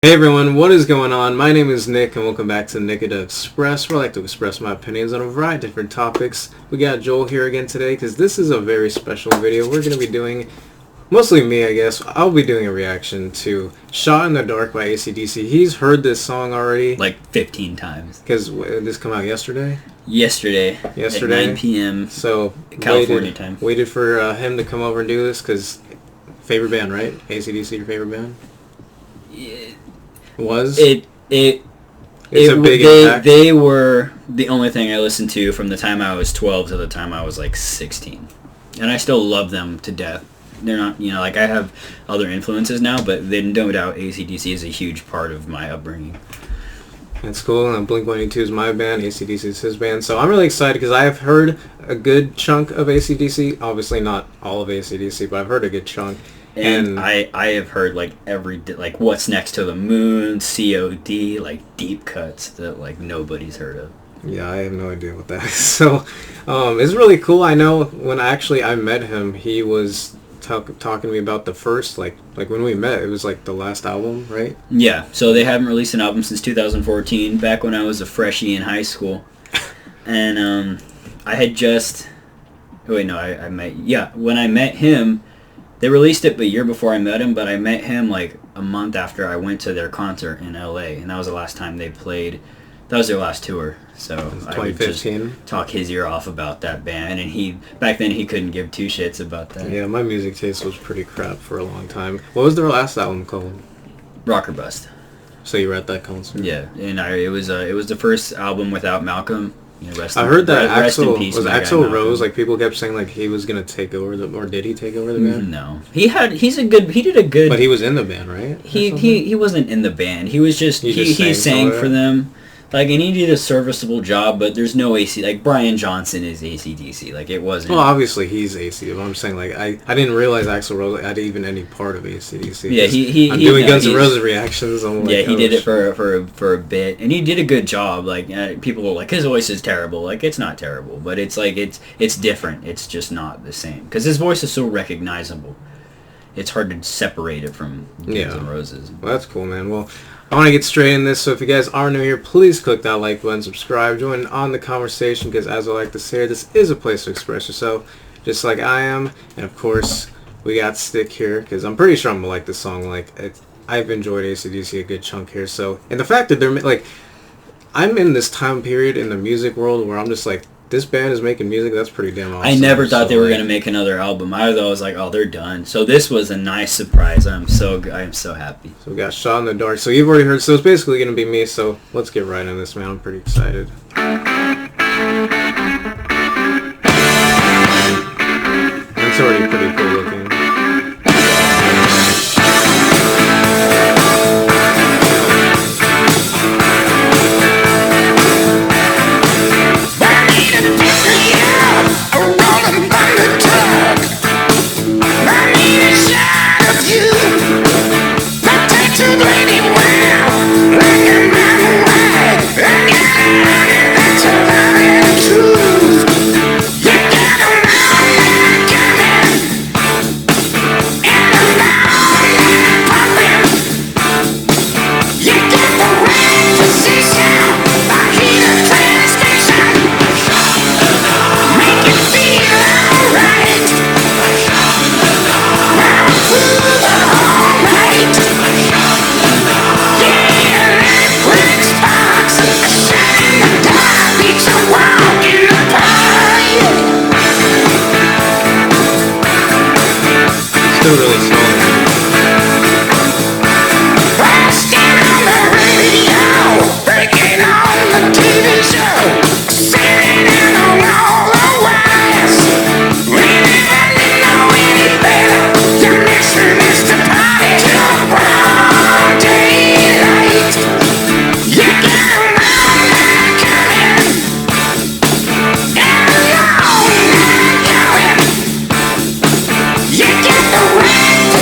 Hey everyone, what is going on? My name is Nick and welcome back to Nick Express, where I like to express my opinions on a variety of different topics. We got Joel here again today because this is a very special video. We're going to be doing, mostly me I guess, I'll be doing a reaction to Shot in the Dark by ACDC. He's heard this song already. Like 15 times. Because this come out yesterday? Yesterday. At 9 p.m. So, California time. Waited for him to come over and do this because favorite band, right? ACDC, your favorite band? It's a big impact. They were the only thing I listened to from the time I was 12 to the time I was like 16, and I still love them to death. They're not, like I have other influences now, but then no doubt ACDC is a huge part of my upbringing. That's cool. And Blink-182 is my band, ACDC is his band, so I'm really excited because I have heard a good chunk of ACDC. Obviously not all of ACDC, but I've heard a good chunk. And I have heard like like What's Next to the Moon, COD, like deep cuts that like nobody's heard of. Yeah, I have no idea what that is. So it's really cool. I know when I met him, he was talking to me about the first like when we met, it was like the last album, right? Yeah. So they haven't released an album since 2014. Back when I was a freshie in high school, and I had just when I met him. They released it a year before I met him, but I met him like a month after I went to their concert in LA, and that was the last time they played. That was their last tour, so I would just talk his ear off about that band, and back then he couldn't give two shits about that. Yeah, my music taste was pretty crap for a long time. What was their last album called? Rock or Bust. So you were at that concert? Yeah, and it was the first album without Malcolm. I heard that Axl Rose, like people kept saying like he was gonna take over or did he take over the band? No, he did a good. But he was in the band, right? He wasn't in the band. He was just he sang for them, like, and he did a serviceable job. But there's no AC. Like Brian Johnson is ACDC. Like it wasn't. Well, obviously he's ACDC. But I'm saying like I didn't realize Axl Rose had even any part of ACDC. Yeah, I'm doing Guns N' Roses reactions. I'm like, he did it for a bit, and he did a good job. Like people were like, his voice is terrible. Like it's not terrible, but it's like it's different. It's just not the same because his voice is so recognizable. It's hard to separate it from Guns N' Roses. Well, that's cool, man. Well, I want to get straight in this, so if you guys are new here, please click that like button, subscribe, join on the conversation, because as I like to say, this is a place to express yourself, just like I am. And of course, we got Stick here, because I'm pretty sure I'm going to like this song. Like, I've enjoyed ACDC a good chunk here, so, and the fact that they're, like, I'm in this time period in the music world where I'm just like, this band is making music, that's pretty damn awesome. I never thought they were going to make another album. I was like, oh, they're done. So this was a nice surprise. I am so happy. So we got Shot in the Dark. So you've already heard, so it's basically going to be me, so let's get right into this, man. I'm pretty excited. It's already pretty cool looking. Still really solid. Blasting on the radio, breaking on the TV show, sitting in all the wires. We didn't know any better. Your mission is to party till broad daylight. You get around and coming, and along and going. You get the ring.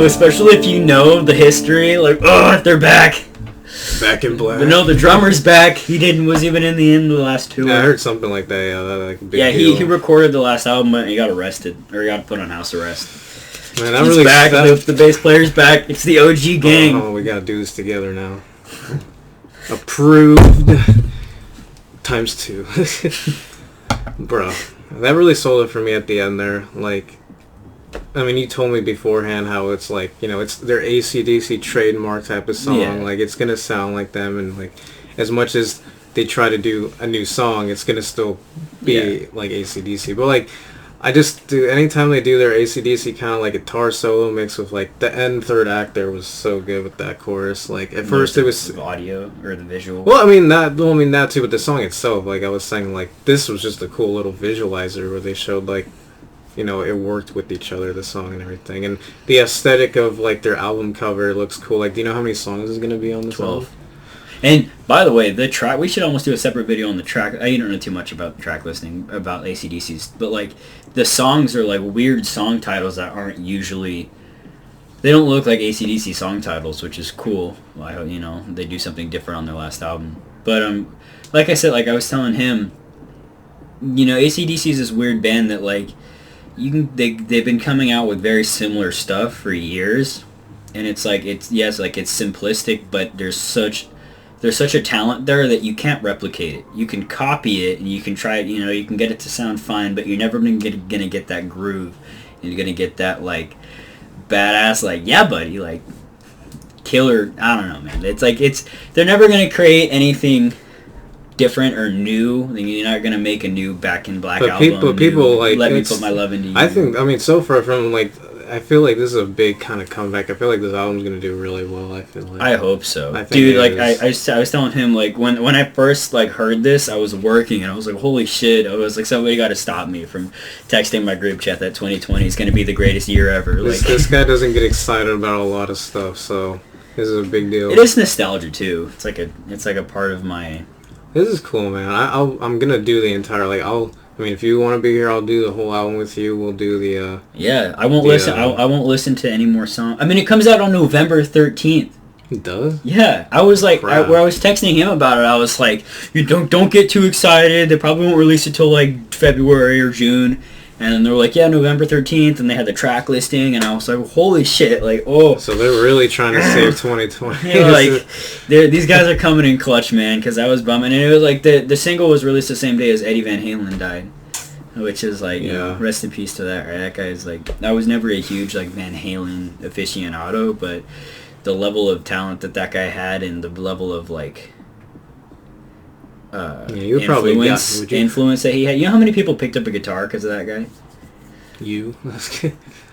cool, especially if you know the history. Like, oh, they're back. Back in Black. But no, the drummer's back. He was even in the end of the last tour. Yeah, I heard something like that. Yeah, that like a big yeah, deal. he recorded the last album, but he got arrested or he got put on house arrest. Man, I'm He's really back. The bass player's back. It's the OG gang. Oh, we gotta do this together now. Approved. Times 2. Bro, that really sold it for me at the end there. Like, I mean, you told me beforehand how it's like, you know, it's their ACDC trademark type of song. Yeah. Like, it's gonna sound like them, and like, as much as they try to do a new song, it's gonna still be like ACDC. But like, I just do, anytime they do their ACDC kind of like guitar solo mix with like the end third act there was so good with that chorus. Like at first it was the audio or the visual. Well, I mean that too, but the song itself, like I was saying, like this was just a cool little visualizer where they showed like, you know, it worked with each other, the song and everything, and the aesthetic of like their album cover looks cool. Like, do you know how many songs is gonna be on this 12. album? And by the way, the track, we should almost do a separate video on the track. I don't know too much about the track listing about AC/DC's, but like the songs are like weird song titles that aren't usually, they don't look like AC/DC song titles, which is cool. I hope, you know, they do something different on their last album. But like I said, like I was telling him, you know, AC/DC is this weird band that like they've been coming out with very similar stuff for years, and it's like it's simplistic, but there's such a talent there that you can't replicate it. You can copy it and you can try it, you know, you can get it to sound fine, but you're never gonna get that groove. You're gonna get that like badass, like, yeah buddy, like killer. I don't know, man. It's like they're never gonna create anything different or new. You're not gonna make a new Back in Black album. People like Let Me Put My Love Into You. I mean, so far from like, I feel like this is a big kind of comeback. I feel like this album's gonna do really well. I feel like. I hope so, I think dude. Like I was telling him, like when I first like heard this, I was working and I was like, holy shit! I was like, somebody got to stop me from texting my group chat that 2020 is gonna be the greatest year ever. This guy doesn't get excited about a lot of stuff, so this is a big deal. It is nostalgia too. It's like a part of my. This is cool, man. I'm gonna do the entire I mean, if you want to be here, I'll do the whole album with you. We'll do the. Yeah, I won't listen. I won't listen to any more songs. I mean, it comes out on November 13th. It does? Yeah, I was like, where I was texting him about it, I was like, you don't get too excited. They probably won't release it till like February or June. And then they were like, yeah, November 13th, and they had the track listing, and I was like, holy shit, like, oh. So they're really trying to save 2020. Yeah, like, these guys are coming in clutch, man, because I was bumming. And it was like, the single was released the same day as Eddie Van Halen died, which is like, you know, rest in peace to that, right? That guy's like, I was never a huge, like, Van Halen aficionado, but the level of talent that guy had and the level of, like... influence that he had. You know how many people picked up a guitar because of that guy? You?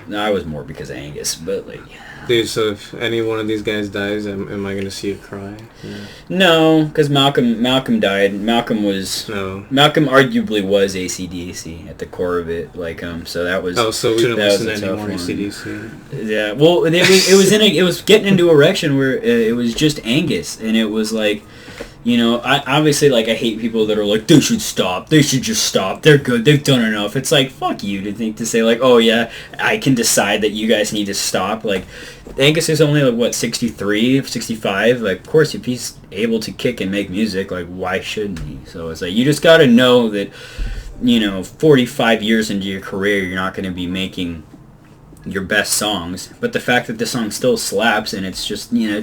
No, I was more because of Angus, but like... Dude, so if any one of these guys dies, am I going to see you cry? Yeah. No, because Malcolm died. Malcolm arguably was AC/DC at the core of it. Like, so that was... Oh, so we shouldn't listen to any more AC/DC. Yeah, well, it was getting into a direction where it was just Angus, and it was like... You know, I obviously, like, I hate people that are like, they should stop. They should just stop. They're good. They've done enough. It's like, fuck you to say, like, oh, yeah, I can decide that you guys need to stop. Like, Angus is only, like, what, 63, 65? Like, of course, if he's able to kick and make music, like, why shouldn't he? So it's like, you just got to know that, you know, 45 years into your career, you're not going to be making your best songs. But the fact that the song still slaps and it's just, you know,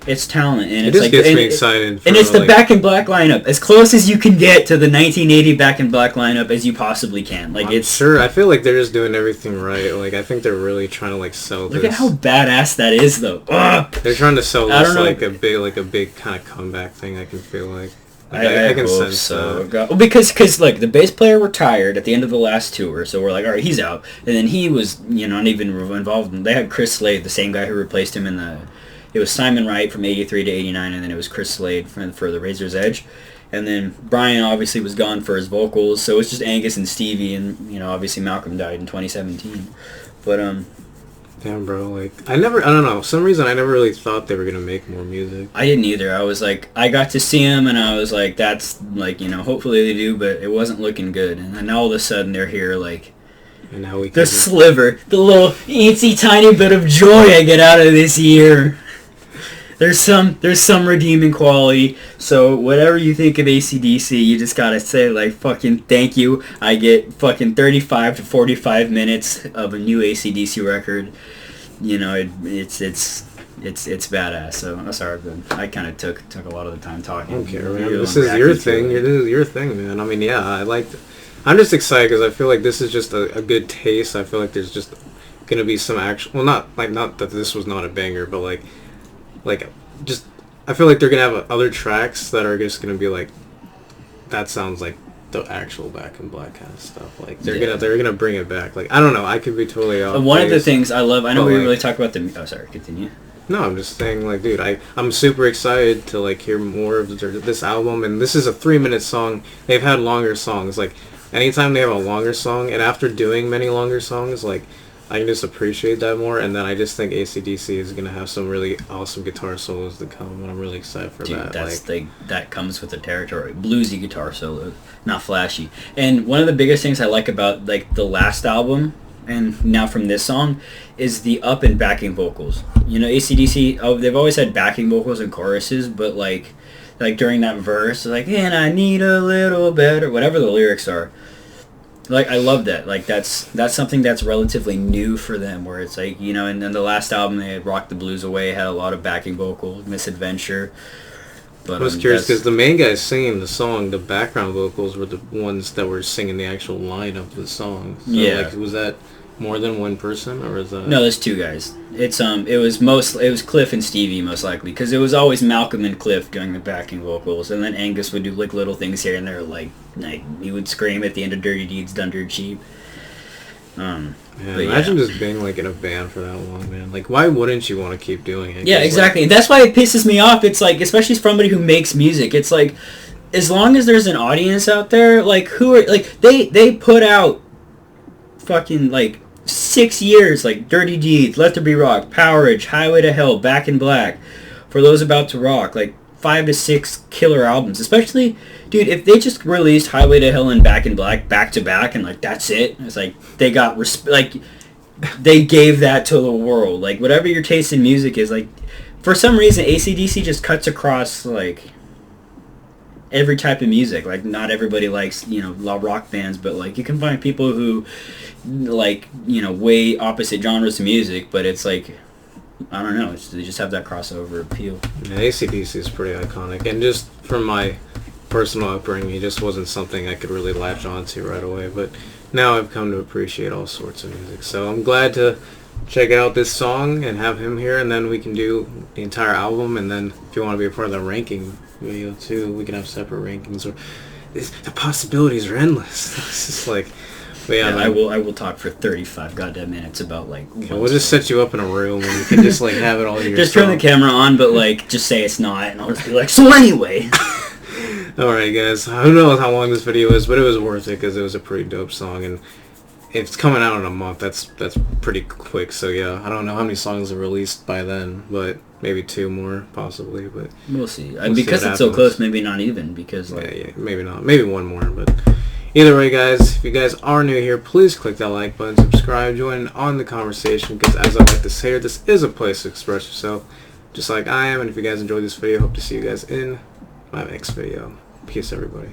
it's talent, and it's just gets me excited. And it's the Back in Black lineup, as close as you can get to the 1980 Back in Black lineup as you possibly can. Like, I'm sure. I feel like they're just doing everything right. Like, I think they're really trying to like sell this. Look at how badass that is, though. Ugh. They're trying to sell this like a big kind of comeback thing. I can feel like. I can sense so. Well, because like the bass player retired at the end of the last tour, so we're like, all right, he's out, and then he was, you know, not even involved. They had Chris Slade, the same guy who replaced him in the. It was Simon Wright from 83 to 89, and then it was Chris Slade for the Razor's Edge. And then Brian obviously was gone for his vocals, so it was just Angus and Stevie, and, you know, obviously Malcolm died in 2017. But, damn, bro, like, I don't know, for some reason I never really thought they were going to make more music. I didn't either. I was like, I got to see them, and I was like, that's, like, you know, hopefully they do, but it wasn't looking good. And then all of a sudden they're here, like, And now we can The sliver, the little eensy tiny bit of joy I get out of this year. There's some redeeming quality. So whatever you think of ACDC, you just gotta say like fucking thank you. I get fucking 35 to 45 minutes of a new ACDC record. You know, it's badass. So I'm sorry, but I kind of took a lot of the time talking. I don't care, man. This is your thing. This is your thing, man. I mean, yeah, I'm just excited because I feel like this is just a good taste. I feel like there's just gonna be some actual. Well, not that this was not a banger, but like just I feel like they're gonna have other tracks that are just gonna be like that sounds like the actual Back in Black kind of stuff. Like they're gonna bring it back. Like I don't know, I could be totally off. One of the things I love, I know we really talk about the. Oh, sorry, continue. No, I'm just saying, like, dude, I'm super excited to like hear more of this album, and this is a 3-minute song. They've had longer songs, like anytime they have a longer song, and after doing many longer songs, like I can just appreciate that more, and then I just think AC/DC is gonna have some really awesome guitar solos to come, and I'm really excited for that. That's that comes with the territory. Bluesy guitar solo, not flashy. And one of the biggest things I like about like the last album, and now from this song, is the up and backing vocals. You know, AC/DC, they've always had backing vocals and choruses, but like during that verse, like, and I need a little better, whatever the lyrics are. Like, I love that. Like, that's something that's relatively new for them, where it's like, you know, and then the last album, they had Rock the Blues Away, had a lot of backing vocals, Misadventure. But, I was curious, because the main guys singing the song, the background vocals were the ones that were singing the actual line of the song. So, yeah. Like, was that more than one person, or is that... No, there's two guys. It was Cliff and Stevie, most likely, because it was always Malcolm and Cliff doing the backing vocals, and then Angus would do like little things here and there, like he would scream at the end of Dirty Deeds Done Dirt Cheap. Imagine just being like in a band for that long, man. Like, why wouldn't you want to keep doing it? Yeah, exactly. Like, that's why it pisses me off. It's like, especially somebody who makes music, it's like, as long as there's an audience out there, like, who are, like, they put out fucking, like, 6 years, like Dirty Deeds, Let There Be Rock, Powerage, Highway to Hell, Back in Black, For Those About to Rock, like 5 to 6 killer albums. Especially, dude, if they just released Highway to Hell and Back in Black back to back and like that's it, it's like they got like they gave that to the world. Like whatever your taste in music is, like for some reason AC/DC just cuts across like every type of music. Like not everybody likes, you know, rock bands, but like you can find people who like, you know, way opposite genres of music, but it's like, I don't know, they just have that crossover appeal. Yeah, AC/DC is pretty iconic, and just from my personal upbringing, it just wasn't something I could really latch onto right away, but now I've come to appreciate all sorts of music, so I'm glad to check out this song and have him here, and then we can do the entire album, and then if you want to be a part of the ranking video too, we can have separate rankings, or the possibilities are endless. It's just like, but yeah, I will talk for 35 goddamn minutes about like. Yeah, we'll just set you up in a room and you can just like have it all yourself. Just turn the camera on, but like just say it's not, and I'll just be like, so anyway. All right, guys. I don't know how long this video is, but it was worth it because it was a pretty dope song, and it's coming out in a month. That's pretty quick. So yeah, I don't know how many songs are released by then, but maybe 2 more possibly. But we'll see. Because it's so close, maybe not even. Because like, yeah, maybe not. Maybe 1 more, but. Either way, guys, if you guys are new here, please click that like button, subscribe, join on the conversation, because as I like to say, this is a place to express yourself, just like I am, and if you guys enjoyed this video, hope to see you guys in my next video. Peace, everybody.